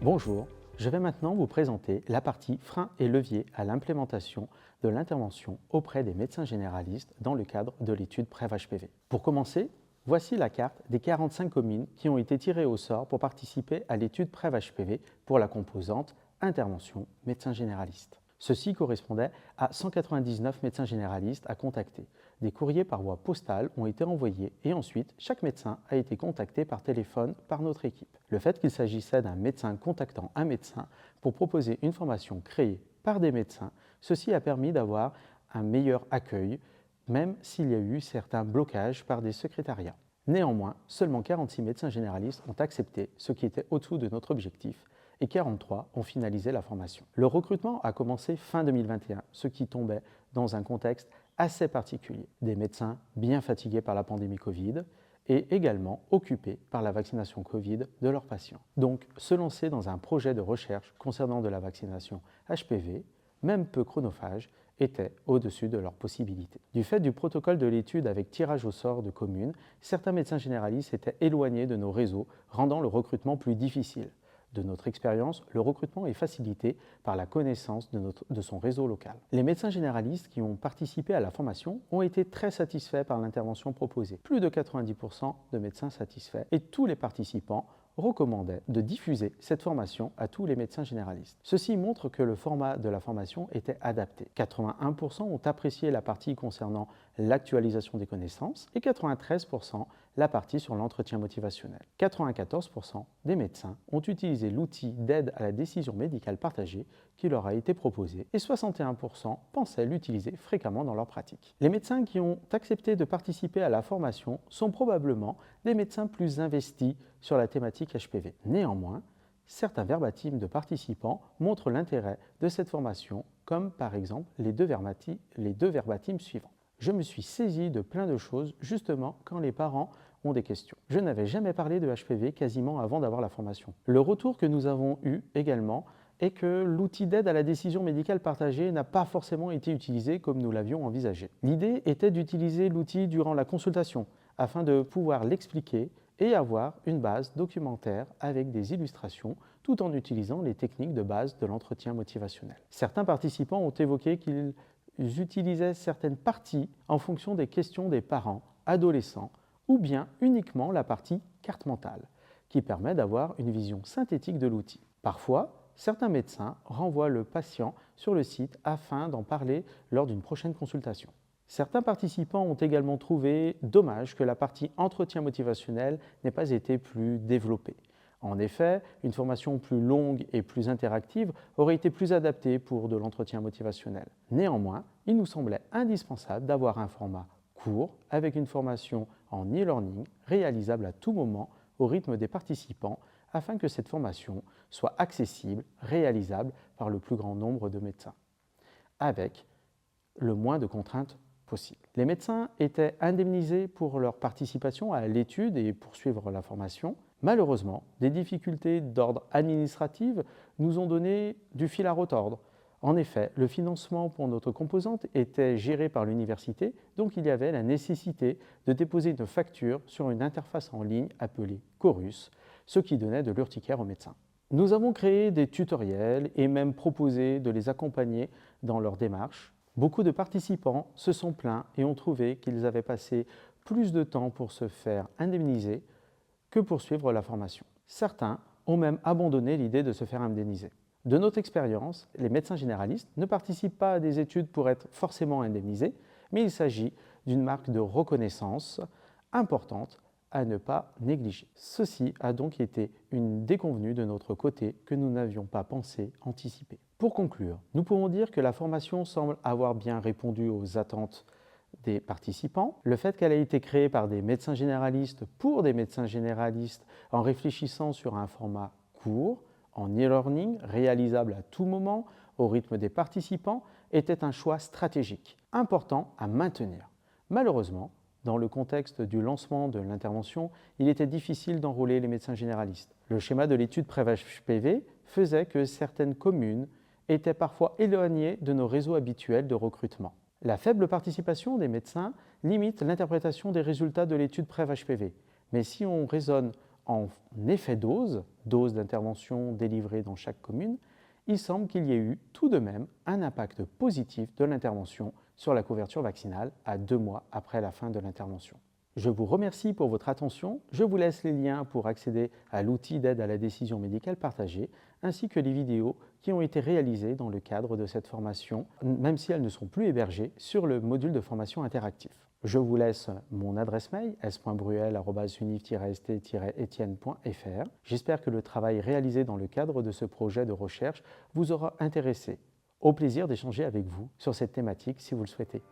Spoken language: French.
Bonjour, je vais maintenant vous présenter la partie freins et leviers à l'implémentation de l'intervention auprès des médecins généralistes dans le cadre de l'étude PrEV-HPV. Pour commencer, voici la carte des 45 communes qui ont été tirées au sort pour participer à l'étude PrEV-HPV pour la composante intervention médecin généraliste. Ceci correspondait à 199 médecins généralistes à contacter. Des courriers par voie postale ont été envoyés et ensuite, chaque médecin a été contacté par téléphone par notre équipe. Le fait qu'il s'agissait d'un médecin contactant un médecin pour proposer une formation créée par des médecins, ceci a permis d'avoir un meilleur accueil, même s'il y a eu certains blocages par des secrétariats. Néanmoins, seulement 46 médecins généralistes ont accepté, ce qui était au-dessous de notre objectif, et 43 ont finalisé la formation. Le recrutement a commencé fin 2021, ce qui tombait dans un contexte assez particulier. Des médecins bien fatigués par la pandémie Covid et également occupés par la vaccination Covid de leurs patients. Donc, se lancer dans un projet de recherche concernant de la vaccination HPV, même peu chronophage, était au-dessus de leurs possibilités. Du fait du protocole de l'étude avec tirage au sort de communes, certains médecins généralistes étaient éloignés de nos réseaux, rendant le recrutement plus difficile. De notre expérience, le recrutement est facilité par la connaissance de son réseau local. Les médecins généralistes qui ont participé à la formation ont été très satisfaits par l'intervention proposée. Plus de 90% de médecins satisfaits et tous les participants recommandaient de diffuser cette formation à tous les médecins généralistes. Ceci montre que le format de la formation était adapté. 81% ont apprécié la partie concernant l'actualisation des connaissances et 93% la partie sur l'entretien motivationnel. 94% des médecins ont utilisé l'outil d'aide à la décision médicale partagée qui leur a été proposé et 61% pensaient l'utiliser fréquemment dans leur pratique. Les médecins qui ont accepté de participer à la formation sont probablement des médecins plus investis sur la thématique HPV. Néanmoins, certains verbatims de participants montrent l'intérêt de cette formation, comme par exemple les deux verbatims suivants. Je me suis saisi de plein de choses justement quand les parents ont des questions. Je n'avais jamais parlé de HPV quasiment avant d'avoir la formation. Le retour que nous avons eu également est que l'outil d'aide à la décision médicale partagée n'a pas forcément été utilisé comme nous l'avions envisagé. L'idée était d'utiliser l'outil durant la consultation afin de pouvoir l'expliquer et avoir une base documentaire avec des illustrations tout en utilisant les techniques de base de l'entretien motivationnel. Certains participants ont évoqué qu'ils utilisaient certaines parties en fonction des questions des parents, adolescents, ou bien uniquement la partie carte mentale, qui permet d'avoir une vision synthétique de l'outil. Parfois, certains médecins renvoient le patient sur le site afin d'en parler lors d'une prochaine consultation. Certains participants ont également trouvé dommage que la partie entretien motivationnel n'ait pas été plus développée. En effet, une formation plus longue et plus interactive aurait été plus adaptée pour de l'entretien motivationnel. Néanmoins, il nous semblait indispensable d'avoir un format court avec une formation en e-learning réalisable à tout moment au rythme des participants afin que cette formation soit accessible, réalisable par le plus grand nombre de médecins, avec le moins de contraintes possible. Les médecins étaient indemnisés pour leur participation à l'étude et poursuivre la formation. Malheureusement, des difficultés d'ordre administratif nous ont donné du fil à retordre. En effet, le financement pour notre composante était géré par l'université, donc il y avait la nécessité de déposer une facture sur une interface en ligne appelée Chorus, ce qui donnait de l'urticaire aux médecins. Nous avons créé des tutoriels et même proposé de les accompagner dans leur démarche. Beaucoup de participants se sont plaints et ont trouvé qu'ils avaient passé plus de temps pour se faire indemniser que pour suivre la formation. Certains ont même abandonné l'idée de se faire indemniser. De notre expérience, les médecins généralistes ne participent pas à des études pour être forcément indemnisés, mais il s'agit d'une marque de reconnaissance importante à ne pas négliger. Ceci a donc été une déconvenue de notre côté que nous n'avions pas pensé anticiper. Pour conclure, nous pouvons dire que la formation semble avoir bien répondu aux attentes des participants. Le fait qu'elle ait été créée par des médecins généralistes pour des médecins généralistes en réfléchissant sur un format court, en e-learning, réalisable à tout moment, au rythme des participants, était un choix stratégique, important à maintenir. Malheureusement, dans le contexte du lancement de l'intervention, il était difficile d'enrôler les médecins généralistes. Le schéma de l'étude PrEV-HPV faisait que certaines communes étaient parfois éloignées de nos réseaux habituels de recrutement. La faible participation des médecins limite l'interprétation des résultats de l'étude PrEV-HPV. Mais si on raisonne en effet dose d'intervention délivrée dans chaque commune, il semble qu'il y ait eu tout de même un impact positif de l'intervention sur la couverture vaccinale à 2 mois après la fin de l'intervention. Je vous remercie pour votre attention. Je vous laisse les liens pour accéder à l'outil d'aide à la décision médicale partagée, ainsi que les vidéos qui ont été réalisées dans le cadre de cette formation, même si elles ne sont plus hébergées sur le module de formation interactif. Je vous laisse mon adresse mail, s.bruel@univ-st-etienne.fr. J'espère que le travail réalisé dans le cadre de ce projet de recherche vous aura intéressé. Au plaisir d'échanger avec vous sur cette thématique si vous le souhaitez.